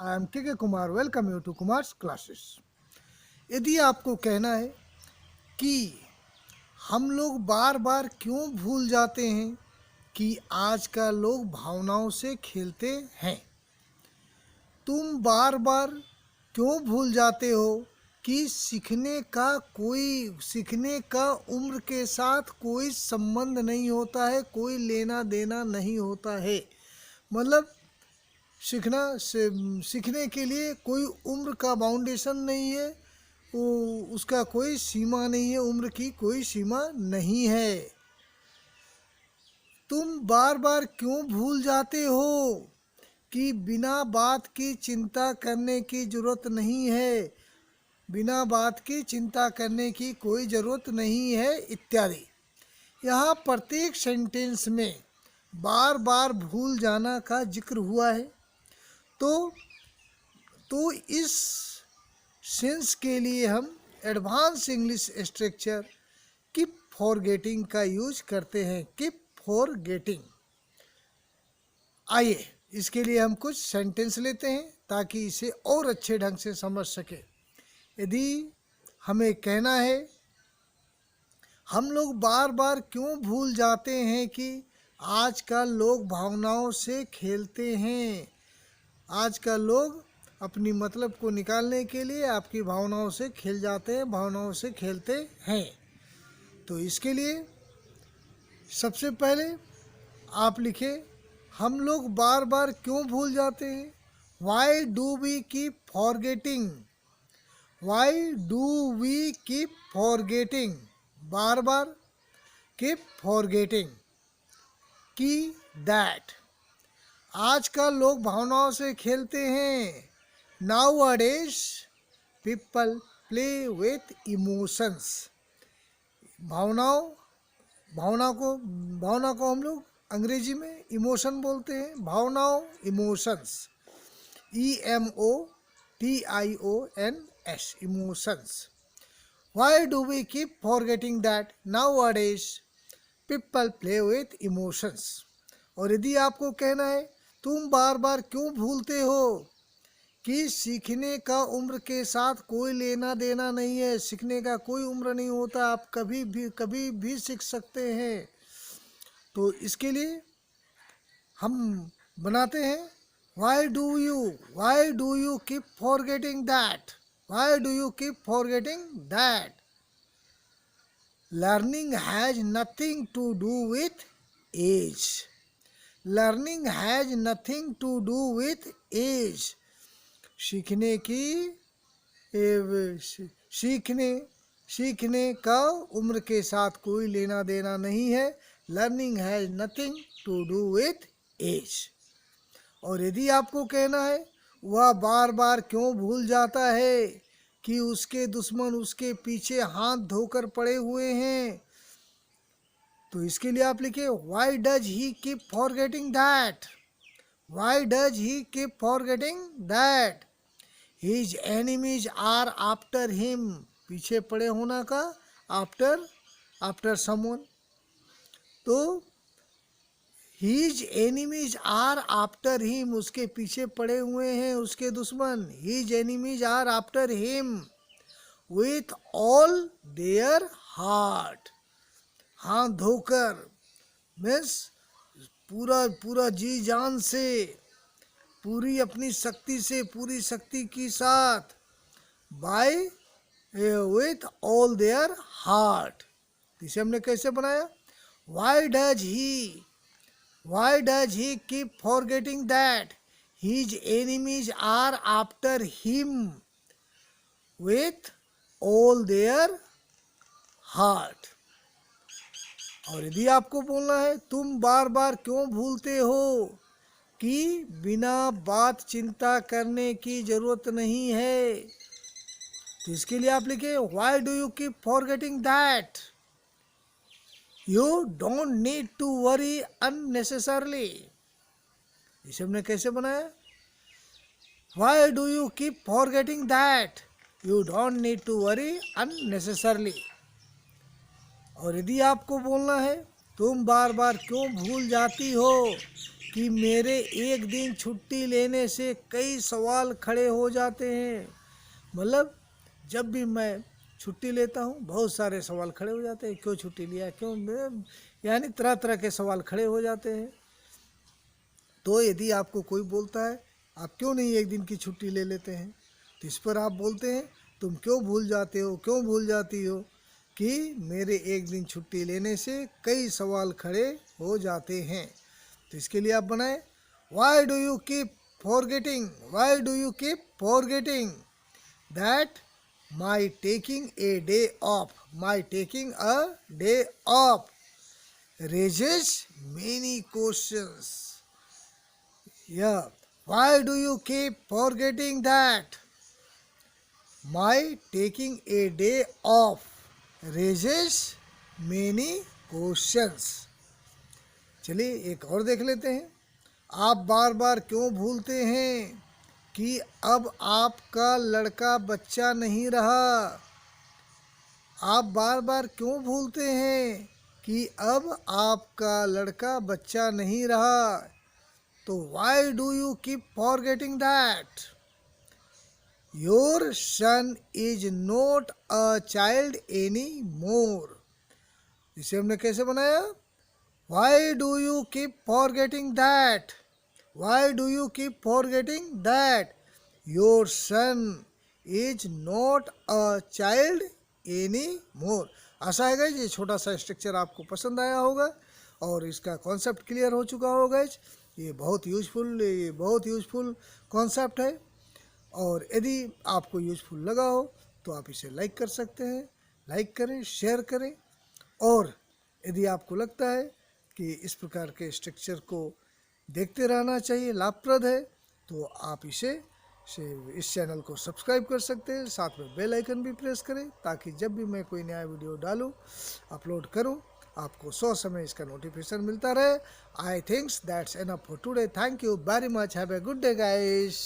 I am K Kumar, welcome you to Kumar's classes. यदि आपको कहना है कि हम लोग बार बार क्यों भूल जाते हैं कि आज का लोग भावनाओं से खेलते हैं, तुम बार बार क्यों भूल जाते हो कि सीखने का उम्र के साथ कोई संबंध नहीं होता है, कोई लेना देना नहीं होता है। मतलब सीखने के लिए कोई उम्र का बाउंडेशन नहीं है, वो उसका कोई सीमा नहीं है, उम्र की कोई सीमा नहीं है। तुम बार बार क्यों भूल जाते हो कि बिना बात की चिंता करने की ज़रूरत नहीं है, बिना बात की चिंता करने की कोई ज़रूरत नहीं है इत्यादि। यहाँ प्रत्येक सेंटेंस में बार बार भूल जाना का जिक्र हुआ है। तो इस सेंस के लिए हम advance English structure keep forgetting का यूज करते हैं। Keep forgetting. आइए इसके लिए हम कुछ सेंटेंस लेते हैं ताकि इसे और अच्छे ढंग से समझ सके। यदि हमें कहना है हम लोग बार बार क्यों भूल जाते हैं कि आजकल लोग भावनाओं से खेलते हैं, आजकल लोग अपनी मतलब को निकालने के लिए आपकी भावनाओं से खेल जाते हैं, भावनाओं से खेलते हैं। तो इसके लिए सबसे पहले आप लिखे हम लोग बार बार क्यों भूल जाते हैं। Why do we keep forgetting, why do we keep forgetting, बार बार कीप फॉरगेटिंग कि दैट, आजकल लोग भावनाओं से खेलते हैं। Nowadays people play with emotions। भावना को हम लोग अंग्रेजी में इमोशन बोलते हैं। भावनाओं, emotions, EMOTIONS, emotions. Why do we keep forgetting that nowadays people play with emotions? और यदि आपको कहना है तुम बार बार क्यों भूलते हो कि सीखने का उम्र के साथ कोई लेना देना नहीं है, सीखने का कोई उम्र नहीं होता, आप कभी भी सीख सकते हैं। तो इसके लिए हम बनाते हैं why do you keep forgetting that, why do you keep forgetting that. Learning has nothing to do with age, learning has nothing to do with age. सीखने का उम्र के साथ कोई लेना देना नहीं है। Learning has nothing to do with age. और यदि आपको कहना है वह बार बार क्यों भूल जाता है कि उसके दुश्मन उसके पीछे हाथ धोकर पड़े हुए हैं, तो इसके लिए आप लिखिए Y does he keep forgetting that, Y does he keep forgetting that. His enemies are after him, पीछे पड़े होना का आफ्टर someone। तो His enemies are after him, उसके पीछे पड़े हुए हैं उसके दुश्मन। His enemies are after him with all their heart, हाथ धोकर मीन्स पूरा जी जान से, पूरी अपनी शक्ति से, पूरी शक्ति के साथ। By with all their heart. इसे हमने कैसे बनाया, why does he keep forgetting that his enemies are after him with all their heart. और यदि आपको बोलना है तुम बार बार क्यों भूलते हो कि बिना बात चिंता करने की ज़रूरत नहीं है, तो इसके लिए आप लिखिए why do you keep forgetting that you don't need to worry unnecessarily. इसे हमने कैसे बनाया, why do you keep forgetting that you don't need to worry unnecessarily. और यदि आपको बोलना है तुम बार बार क्यों भूल जाती हो कि मेरे एक दिन छुट्टी लेने से कई सवाल खड़े हो जाते हैं। मतलब जब भी मैं छुट्टी लेता हूँ बहुत सारे सवाल खड़े हो जाते हैं, क्यों छुट्टी लिया, क्यों, यानी तरह तरह के सवाल खड़े हो जाते हैं। तो यदि आपको कोई बोलता है आप क्यों नहीं एक दिन की छुट्टी ले लेते हैं, तो इस पर आप बोलते हैं तुम क्यों भूल जाते हो, क्यों भूल जाती हो कि मेरे एक दिन छुट्टी लेने से कई सवाल खड़े हो जाते हैं। तो इसके लिए आप बनाए Y do you keep forgetting, why do you keep forgetting that my taking a day of, my taking a day of raises many questions. Yeah, why do you keep forgetting that? My taking a day off raises many questions. चलिए एक और देख लेते हैं। आप बार बार क्यों भूलते हैं कि अब आपका लड़का बच्चा नहीं रहा। आप बार बार क्यों भूलते हैं कि अब आपका लड़का बच्चा नहीं रहा। तो why do you keep forgetting that your son is not a child any more. इसे हमने कैसे बनाया, why do you keep forgetting that, why do you keep forgetting that your son is not a child any more. आशा है guys ये छोटा सा structure आपको पसंद आया होगा और इसका कॉन्सेप्ट क्लियर हो चुका होगा गाइज। ये बहुत यूजफुल कॉन्सेप्ट है और यदि आपको यूजफुल लगा हो तो आप इसे लाइक कर सकते हैं, लाइक करें, शेयर करें। और यदि आपको लगता है कि इस प्रकार के स्ट्रक्चर को देखते रहना चाहिए, लाभप्रद है, तो आप इस चैनल को सब्सक्राइब कर सकते हैं। साथ में बेल आइकन भी प्रेस करें ताकि जब भी मैं कोई नया वीडियो डालूं, अपलोड करूं, आपको 100 समय इसका नोटिफिकेशन मिलता रहे। आई thinks that's enough for today. Thank you very much. Have a good day guys.